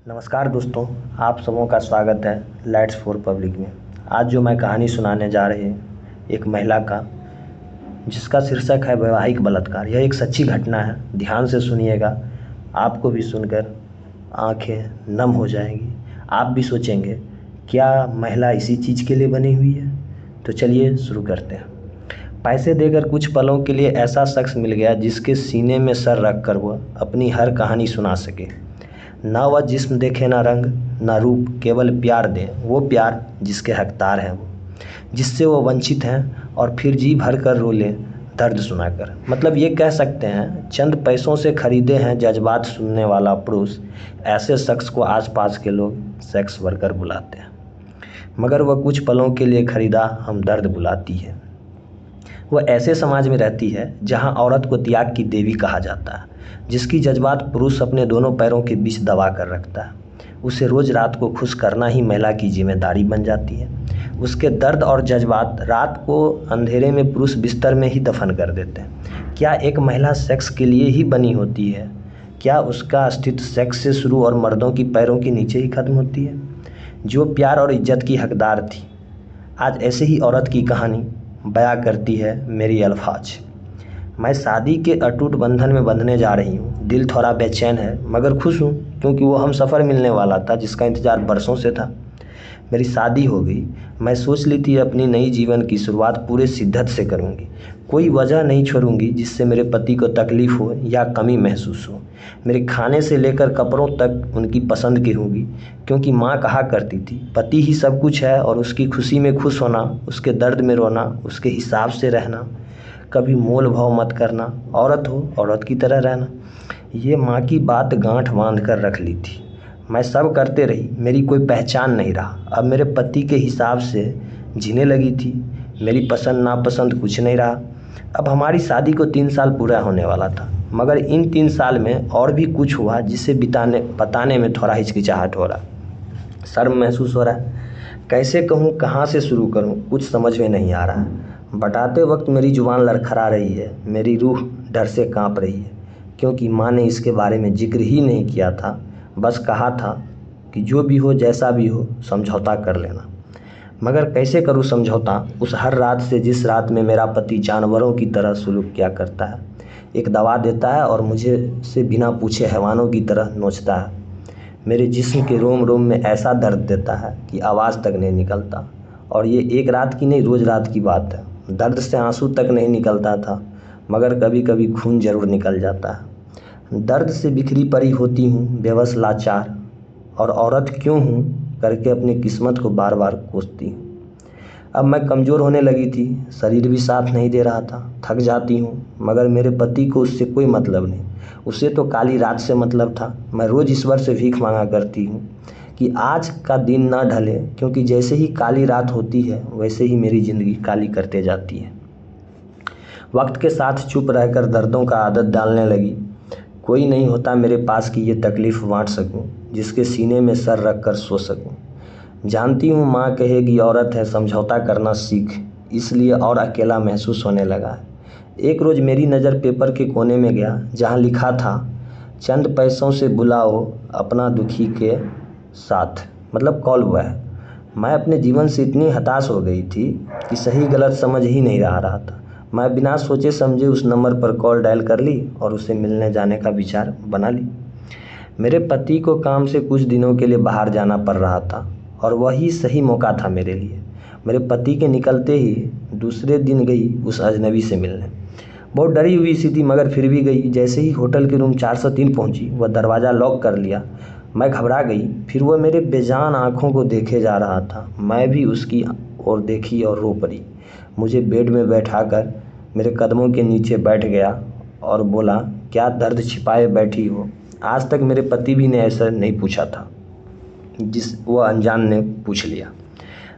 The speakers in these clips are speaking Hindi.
नमस्कार दोस्तों, आप सबों का स्वागत है लाइट्स फॉर पब्लिक में। आज जो मैं कहानी सुनाने जा रहे हैं एक महिला का, जिसका शीर्षक है वैवाहिक बलात्कार। यह एक सच्ची घटना है, ध्यान से सुनिएगा। आपको भी सुनकर आंखें नम हो जाएंगी। आप भी सोचेंगे क्या महिला इसी चीज़ के लिए बनी हुई है। तो चलिए शुरू करते हैं। पैसे देकर कुछ पलों के लिए ऐसा शख्स मिल गया जिसके सीने में सर रख कर वह अपनी हर कहानी सुना सके। ना वह जिस्म देखे, ना रंग, ना रूप, केवल प्यार दे। वो प्यार जिसके हकदार हैं, वो जिससे वो वंचित हैं, और फिर जी भर कर रो ले दर्द सुनाकर। मतलब ये कह सकते हैं चंद पैसों से खरीदे हैं जज्बात सुनने वाला पुरुष। ऐसे शख्स को आसपास के लोग सेक्स वर्कर बुलाते हैं, मगर वह कुछ पलों के लिए खरीदा हम दर्द बुलाती है। वह ऐसे समाज में रहती है जहां औरत को त्याग की देवी कहा जाता है, जिसकी जज्बात पुरुष अपने दोनों पैरों के बीच दबा कर रखता है। उसे रोज रात को खुश करना ही महिला की जिम्मेदारी बन जाती है। उसके दर्द और जज्बात रात को अंधेरे में पुरुष बिस्तर में ही दफन कर देते हैं। क्या एक महिला सेक्स के लिए ही बनी होती है? क्या उसका अस्तित्व सेक्स से शुरू और मर्दों की पैरों के नीचे ही खत्म होती है? जो प्यार और इज्जत की हकदार थी, आज ऐसे ही औरत की कहानी बयां करती है मेरी अल्फाज। मैं शादी के अटूट बंधन में बंधने जा रही हूँ। दिल थोड़ा बेचैन है मगर खुश हूँ, क्योंकि वो हम सफ़र मिलने वाला था जिसका इंतज़ार बरसों से था। मेरी शादी हो गई। मैं सोच ली थी अपनी नई जीवन की शुरुआत पूरे शिद्दत से करूँगी। कोई वजह नहीं छोड़ूंगी जिससे मेरे पति को तकलीफ़ हो या कमी महसूस हो। मेरे खाने से लेकर कपड़ों तक उनकी पसंद की होगी, क्योंकि माँ कहा करती थी पति ही सब कुछ है, और उसकी खुशी में खुश होना, उसके दर्द में रोना, उसके हिसाब से रहना, कभी मोल भाव मत करना, औरत हो औरत की तरह रहना। ये माँ की बात गांठ बांध कर रख ली थी। मैं सब करते रही, मेरी कोई पहचान नहीं रहा। अब मेरे पति के हिसाब से जीने लगी थी। मेरी पसंद नापसंद कुछ नहीं रहा। अब हमारी शादी को 3 साल पूरा होने वाला था, मगर इन 3 साल में और भी कुछ हुआ जिसे बताने में थोड़ा हिचकिचाहट हो रहा, शर्म महसूस हो रहा है। कैसे कहूँ, कहाँ से शुरू करूँ, कुछ समझ में नहीं आ रहा है। बताते वक्त मेरी जुबान लड़खड़ा रही है, मेरी रूह डर से कांप रही है, क्योंकि माँ ने इसके बारे में जिक्र ही नहीं किया था। बस कहा था कि जो भी हो जैसा भी हो समझौता कर लेना। मगर कैसे करूँ समझौता उस हर रात से, जिस रात में मेरा पति जानवरों की तरह सुलूक किया करता है। एक दवा देता है और मुझे से बिना पूछे हैवानों की तरह नोचता है। मेरे जिस्म के रोम रोम में ऐसा दर्द देता है कि आवाज़ तक नहीं निकलता। और ये एक रात की नहीं, रोज़ रात की बात है। दर्द से आंसू तक नहीं निकलता था, मगर कभी कभी खून जरूर निकल जाता है। दर्द से बिखरी पड़ी होती हूँ, बेबस लाचार, और औरत क्यों हूँ करके अपनी किस्मत को बार बार कोसती हूँ। अब मैं कमज़ोर होने लगी थी, शरीर भी साथ नहीं दे रहा था। थक जाती हूँ, मगर मेरे पति को उससे कोई मतलब नहीं। उसे तो काली रात से मतलब था। मैं रोज़ ईश्वर से भीख मांगा करती हूँ कि आज का दिन ना ढले, क्योंकि जैसे ही काली रात होती है वैसे ही मेरी ज़िंदगी काली करते जाती है। वक्त के साथ चुप रहकर दर्दों का आदत डालने लगी। कोई नहीं होता मेरे पास कि ये तकलीफ़ बांट सकूं, जिसके सीने में सर रख कर सो सकूं। जानती हूँ माँ कहेगी औरत है, समझौता करना सीख, इसलिए और अकेला महसूस होने लगा है। एक रोज़ मेरी नज़र पेपर के कोने में गया, जहाँ लिखा था चंद पैसों से बुलाओ अपना दुखी के साथ, मतलब कॉल बॉय। मैं अपने जीवन से इतनी हताश हो गई थी कि सही गलत समझ ही नहीं रहा था। मैं बिना सोचे समझे उस नंबर पर कॉल डायल कर ली और उसे मिलने जाने का विचार बना ली। मेरे पति को काम से कुछ दिनों के लिए बाहर जाना पड़ रहा था, और वही सही मौका था मेरे लिए। मेरे पति के निकलते ही दूसरे दिन गई उस अजनबी से मिलने। बहुत डरी हुई सी थी, मगर फिर भी गई। जैसे ही होटल के रूम 403 पहुंची, वह दरवाज़ा लॉक कर लिया। मैं घबरा गई। फिर वह मेरे बेजान आँखों को देखे जा रहा था। मैं भी उसकी ओर देखी और रो पड़ी। मुझे बेड में बैठाकर मेरे कदमों के नीचे बैठ गया और बोला, क्या दर्द छिपाए बैठी हो? आज तक मेरे पति भी ने ऐसा नहीं पूछा था, जिस वो अनजान ने पूछ लिया।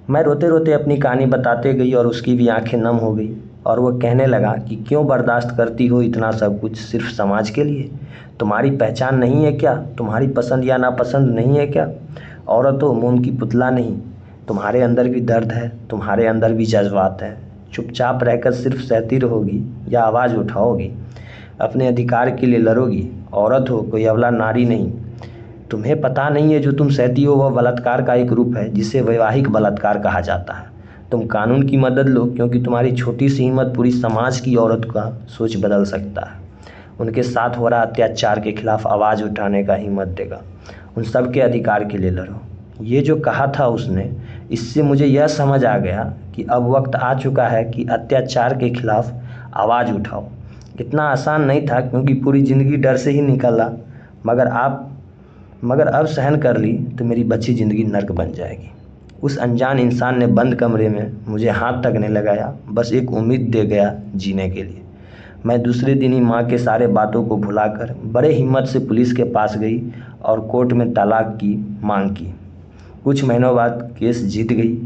मैं रोते रोते अपनी कहानी बताते गई और उसकी भी आंखें नम हो गई। और वह कहने लगा कि क्यों बर्दाश्त करती हो इतना सब कुछ सिर्फ समाज के लिए? तुम्हारी पहचान नहीं है क्या? तुम्हारी पसंद या नापसंद नहीं है क्या? औरत हो, मोम की पुतला नहीं। तुम्हारे अंदर भी दर्द है, तुम्हारे अंदर भी जज्बात है। चुपचाप रहकर सिर्फ सहती रहोगी या आवाज़ उठाओगी? अपने अधिकार के लिए लड़ोगी? औरत हो, कोई अबला नारी नहीं। तुम्हें पता नहीं है जो तुम सहती हो वह बलात्कार का एक रूप है जिसे वैवाहिक बलात्कार कहा जाता है। तुम कानून की मदद लो, क्योंकि तुम्हारी छोटी सी हिम्मत पूरी समाज की औरत का सोच बदल सकता है। उनके साथ हो रहा अत्याचार के खिलाफ आवाज़ उठाने का हिम्मत देगा। उन सब के अधिकार के लिए लड़ो। ये जो कहा था उसने, इससे मुझे यह समझ आ गया कि अब वक्त आ चुका है कि अत्याचार के खिलाफ आवाज़ उठाओ। इतना आसान नहीं था, क्योंकि पूरी ज़िंदगी डर से ही निकला, मगर अब सहन कर ली तो मेरी बची ज़िंदगी नर्क बन जाएगी। उस अनजान इंसान ने बंद कमरे में मुझे हाथ तक नहीं लगाया, बस एक उम्मीद दे गया जीने के लिए। मैं दूसरे दिन ही माँ के सारे बातों को भुलाकर बड़े हिम्मत से पुलिस के पास गई और कोर्ट में तलाक की मांग की। कुछ महीनों बाद केस जीत गई।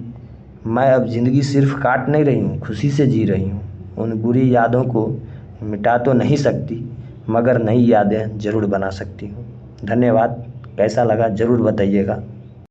मैं अब ज़िंदगी सिर्फ काट नहीं रही हूँ, खुशी से जी रही हूँ। उन बुरी यादों को मिटा तो नहीं सकती, मगर नई यादें ज़रूर बना सकती हूँ। धन्यवाद। कैसा लगा ज़रूर बताइएगा।